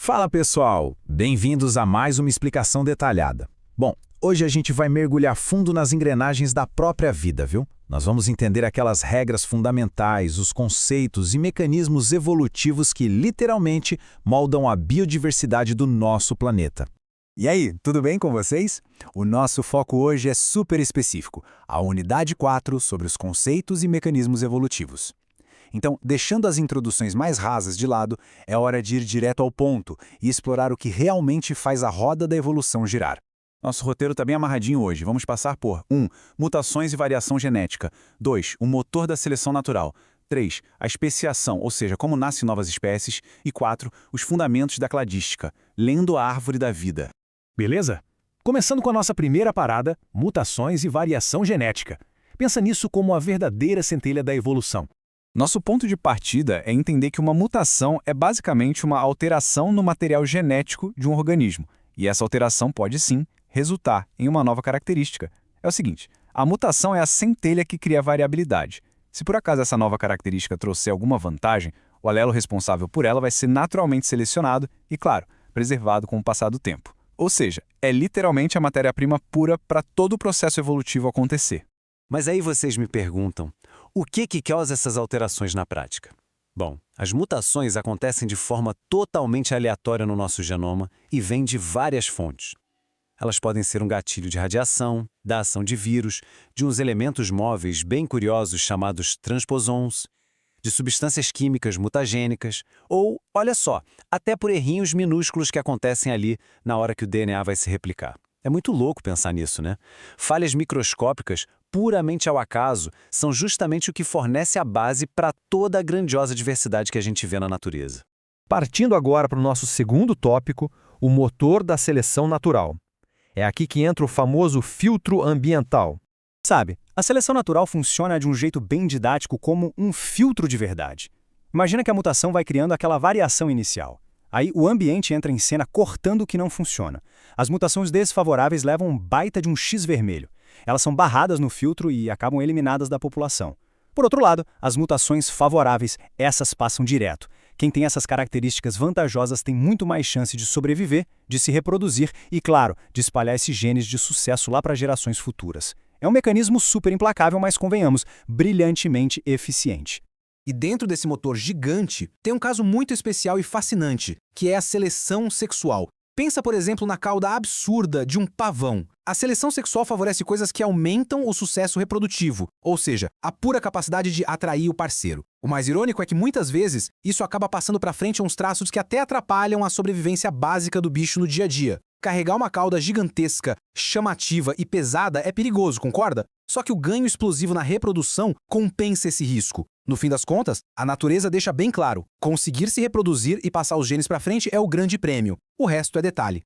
Fala pessoal, bem-vindos a mais uma explicação detalhada. Bom, hoje a gente vai mergulhar fundo nas engrenagens da própria vida, viu? Nós vamos entender aquelas regras fundamentais, os conceitos e mecanismos evolutivos que literalmente moldam a biodiversidade do nosso planeta. E aí, tudo bem com vocês? O nosso foco hoje é super específico, a unidade 4 sobre os conceitos e mecanismos evolutivos. Então, deixando as introduções mais rasas de lado, é hora de ir direto ao ponto e explorar o que realmente faz a roda da evolução girar. Nosso roteiro está bem amarradinho hoje. Vamos passar por 1. Mutações e variação genética. 2. O motor da seleção natural. 3. A especiação, ou seja, como nascem novas espécies. E 4. Os fundamentos da cladística, lendo a árvore da vida. Beleza? Começando com a nossa primeira parada, mutações e variação genética. Pensa nisso como a verdadeira centelha da evolução. Nosso ponto de partida é entender que uma mutação é basicamente uma alteração no material genético de um organismo. E essa alteração pode, sim, resultar em uma nova característica. É o seguinte, a mutação é a centelha que cria a variabilidade. Se por acaso essa nova característica trouxer alguma vantagem, o alelo responsável por ela vai ser naturalmente selecionado e, claro, preservado com o passar do tempo. Ou seja, é literalmente a matéria-prima pura para todo o processo evolutivo acontecer. Mas aí vocês me perguntam, o que causa essas alterações na prática? Bom, as mutações acontecem de forma totalmente aleatória no nosso genoma e vêm de várias fontes. Elas podem ser um gatilho de radiação, da ação de vírus, de uns elementos móveis bem curiosos chamados transposons, de substâncias químicas mutagênicas, ou, olha só, até por errinhos minúsculos que acontecem ali na hora que o DNA vai se replicar. É muito louco pensar nisso, né? Falhas microscópicas, puramente ao acaso, são justamente o que fornece a base para toda a grandiosa diversidade que a gente vê na natureza. Partindo agora para o nosso segundo tópico, o motor da seleção natural. É aqui que entra o famoso filtro ambiental. Sabe, a seleção natural funciona de um jeito bem didático como um filtro de verdade. Imagina que a mutação vai criando aquela variação inicial. Aí o ambiente entra em cena cortando o que não funciona. As mutações desfavoráveis levam um baita de um X vermelho. Elas são barradas no filtro e acabam eliminadas da população. Por outro lado, as mutações favoráveis, essas passam direto. Quem tem essas características vantajosas tem muito mais chance de sobreviver, de se reproduzir e, claro, de espalhar esses genes de sucesso lá para gerações futuras. É um mecanismo super implacável, mas convenhamos, brilhantemente eficiente. E dentro desse motor gigante, tem um caso muito especial e fascinante, que é a seleção sexual. Pensa, por exemplo, na cauda absurda de um pavão. A seleção sexual favorece coisas que aumentam o sucesso reprodutivo, ou seja, a pura capacidade de atrair o parceiro. O mais irônico é que muitas vezes isso acaba passando para frente uns traços que até atrapalham a sobrevivência básica do bicho no dia a dia. Carregar uma cauda gigantesca, chamativa e pesada é perigoso, concorda? Só que o ganho explosivo na reprodução compensa esse risco. No fim das contas, a natureza deixa bem claro, conseguir se reproduzir e passar os genes para frente é o grande prêmio. O resto é detalhe.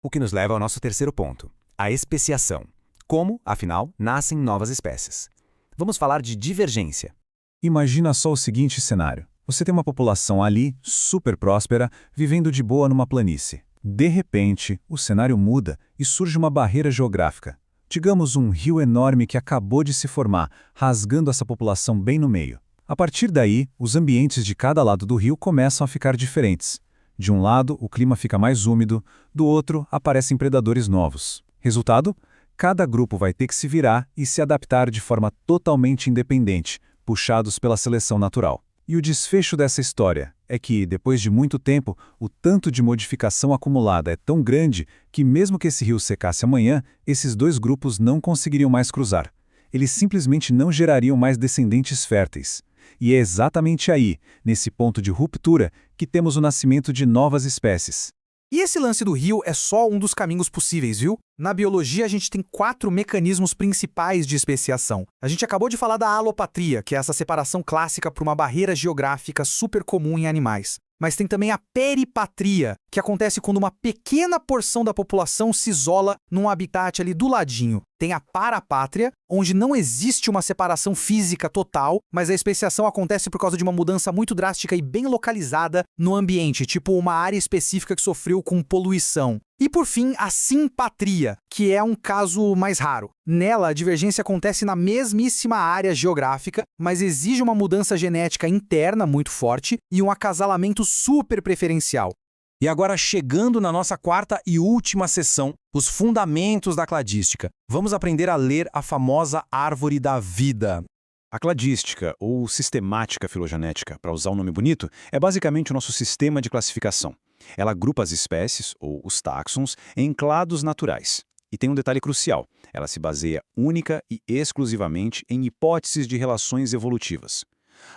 O que nos leva ao nosso terceiro ponto, a especiação. Como, afinal, nascem novas espécies. Vamos falar de divergência. Imagina só o seguinte cenário. Você tem uma população ali, super próspera, vivendo de boa numa planície. De repente, o cenário muda e surge uma barreira geográfica. Digamos um rio enorme que acabou de se formar, rasgando essa população bem no meio. A partir daí, os ambientes de cada lado do rio começam a ficar diferentes. De um lado, o clima fica mais úmido, do outro, aparecem predadores novos. Resultado? Cada grupo vai ter que se virar e se adaptar de forma totalmente independente, puxados pela seleção natural. E o desfecho dessa história é que, depois de muito tempo, o tanto de modificação acumulada é tão grande que, mesmo que esse rio secasse amanhã, esses dois grupos não conseguiriam mais cruzar. Eles simplesmente não gerariam mais descendentes férteis. E é exatamente aí, nesse ponto de ruptura, que temos o nascimento de novas espécies. E esse lance do rio é só um dos caminhos possíveis, viu? Na biologia, a gente tem 4 mecanismos principais de especiação. A gente acabou de falar da alopatria, que é essa separação clássica por uma barreira geográfica super comum em animais. Mas tem também a peripatria, que acontece quando uma pequena porção da população se isola num habitat ali do ladinho. Tem a parapátria, onde não existe uma separação física total, mas a especiação acontece por causa de uma mudança muito drástica e bem localizada no ambiente, tipo uma área específica que sofreu com poluição. E por fim, a simpatria, que é um caso mais raro. Nela, a divergência acontece na mesmíssima área geográfica, mas exige uma mudança genética interna muito forte e um acasalamento super preferencial. E agora, chegando na nossa quarta e última sessão, os fundamentos da cladística. Vamos aprender a ler a famosa árvore da vida. A cladística, ou sistemática filogenética, para usar um nome bonito, é basicamente o nosso sistema de classificação. Ela agrupa as espécies, ou os táxons, em clados naturais. E tem um detalhe crucial: ela se baseia única e exclusivamente em hipóteses de relações evolutivas.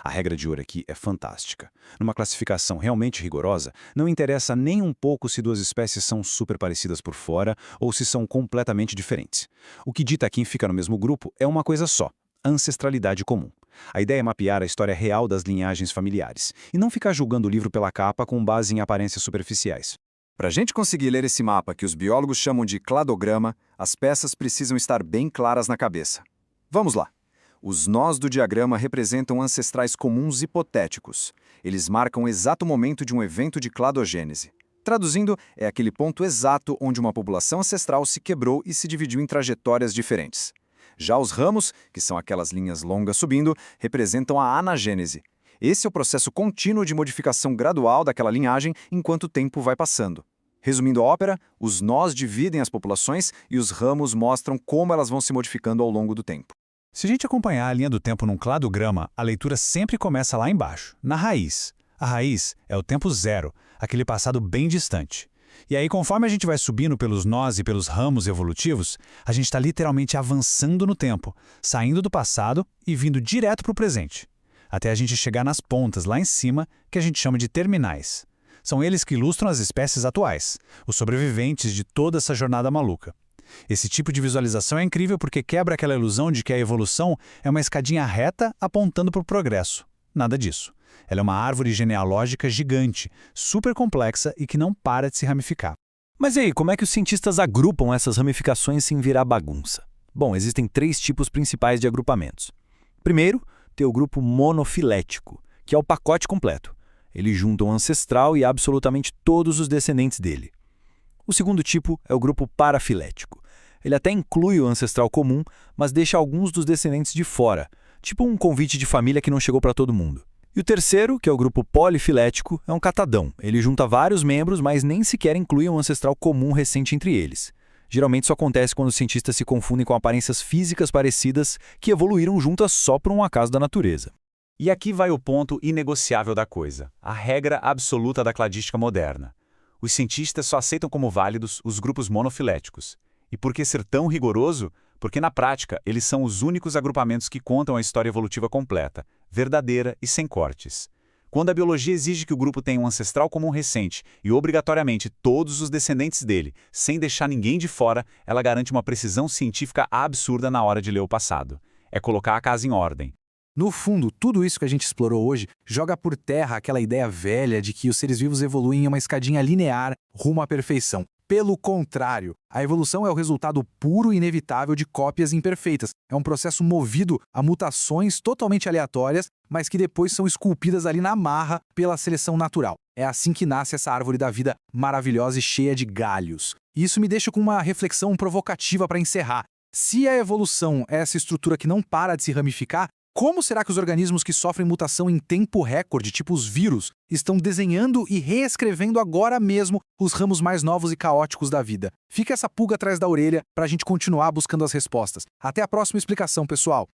A regra de ouro aqui é fantástica. Numa classificação realmente rigorosa, não interessa nem um pouco se duas espécies são super parecidas por fora ou se são completamente diferentes. O que dita quem fica no mesmo grupo é uma coisa só: ancestralidade comum. A ideia é mapear a história real das linhagens familiares e não ficar julgando o livro pela capa com base em aparências superficiais. Para a gente conseguir ler esse mapa que os biólogos chamam de cladograma, as peças precisam estar bem claras na cabeça. Vamos lá. Os nós do diagrama representam ancestrais comuns hipotéticos. Eles marcam o exato momento de um evento de cladogênese. Traduzindo, é aquele ponto exato onde uma população ancestral se quebrou e se dividiu em trajetórias diferentes. Já os ramos, que são aquelas linhas longas subindo, representam a anagênese. Esse é o processo contínuo de modificação gradual daquela linhagem enquanto o tempo vai passando. Resumindo a ópera, os nós dividem as populações e os ramos mostram como elas vão se modificando ao longo do tempo. Se a gente acompanhar a linha do tempo num cladograma, a leitura sempre começa lá embaixo, na raiz. A raiz é o tempo zero, aquele passado bem distante. E aí, conforme a gente vai subindo pelos nós e pelos ramos evolutivos, a gente está literalmente avançando no tempo, saindo do passado e vindo direto para o presente, até a gente chegar nas pontas, lá em cima, que a gente chama de terminais. São eles que ilustram as espécies atuais, os sobreviventes de toda essa jornada maluca. Esse tipo de visualização é incrível porque quebra aquela ilusão de que a evolução é uma escadinha reta apontando para o progresso. Nada disso. Ela é uma árvore genealógica gigante, super complexa e que não para de se ramificar. Mas e aí, como é que os cientistas agrupam essas ramificações sem virar bagunça? Bom, existem 3 tipos principais de agrupamentos. Primeiro, tem o grupo monofilético, que é o pacote completo. Ele junta o ancestral e absolutamente todos os descendentes dele. O segundo tipo é o grupo parafilético. Ele até inclui o ancestral comum, mas deixa alguns dos descendentes de fora, tipo um convite de família que não chegou para todo mundo. E o terceiro, que é o grupo polifilético, é um catadão. Ele junta vários membros, mas nem sequer inclui um ancestral comum recente entre eles. Geralmente isso acontece quando os cientistas se confundem com aparências físicas parecidas que evoluíram juntas só por um acaso da natureza. E aqui vai o ponto inegociável da coisa, a regra absoluta da cladística moderna. Os cientistas só aceitam como válidos os grupos monofiléticos. E por que ser tão rigoroso? Porque na prática eles são os únicos agrupamentos que contam a história evolutiva completa, verdadeira e sem cortes. Quando a biologia exige que o grupo tenha um ancestral comum recente e obrigatoriamente todos os descendentes dele, sem deixar ninguém de fora, ela garante uma precisão científica absurda na hora de ler o passado. É colocar a casa em ordem. No fundo, tudo isso que a gente explorou hoje joga por terra aquela ideia velha de que os seres vivos evoluem em uma escadinha linear rumo à perfeição. Pelo contrário, a evolução é o resultado puro e inevitável de cópias imperfeitas. É um processo movido a mutações totalmente aleatórias, mas que depois são esculpidas ali na marra pela seleção natural. É assim que nasce essa árvore da vida maravilhosa e cheia de galhos. E isso me deixa com uma reflexão provocativa para encerrar. Se a evolução é essa estrutura que não para de se ramificar, como será que os organismos que sofrem mutação em tempo recorde, tipo os vírus, estão desenhando e reescrevendo agora mesmo os ramos mais novos e caóticos da vida? Fica essa pulga atrás da orelha para a gente continuar buscando as respostas. Até a próxima explicação, pessoal!